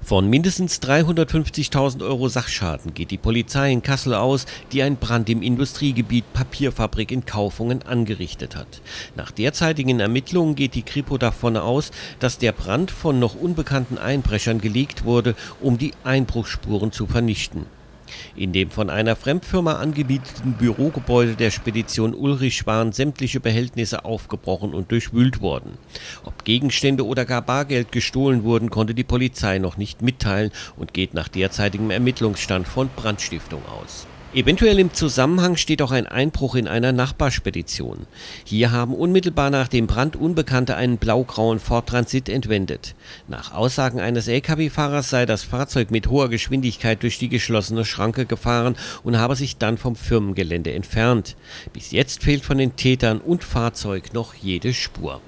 Von mindestens 350.000 € Sachschaden geht die Polizei in Kassel aus, die ein Brand im Industriegebiet Papierfabrik in Kaufungen angerichtet hat. Nach derzeitigen Ermittlungen geht die Kripo davon aus, dass der Brand von noch unbekannten Einbrechern gelegt wurde, um die Einbruchsspuren zu vernichten. In dem von einer Fremdfirma angemieteten Bürogebäude der Spedition Ulrich waren sämtliche Behältnisse aufgebrochen und durchwühlt worden. Ob Gegenstände oder gar Bargeld gestohlen wurden, konnte die Polizei noch nicht mitteilen und geht nach derzeitigem Ermittlungsstand von Brandstiftung aus. Eventuell im Zusammenhang steht auch ein Einbruch in einer Nachbarspedition. Hier haben unmittelbar nach dem Brand Unbekannte einen blaugrauen Ford Transit entwendet. Nach Aussagen eines Lkw-Fahrers sei das Fahrzeug mit hoher Geschwindigkeit durch die geschlossene Schranke gefahren und habe sich dann vom Firmengelände entfernt. Bis jetzt fehlt von den Tätern und Fahrzeug noch jede Spur.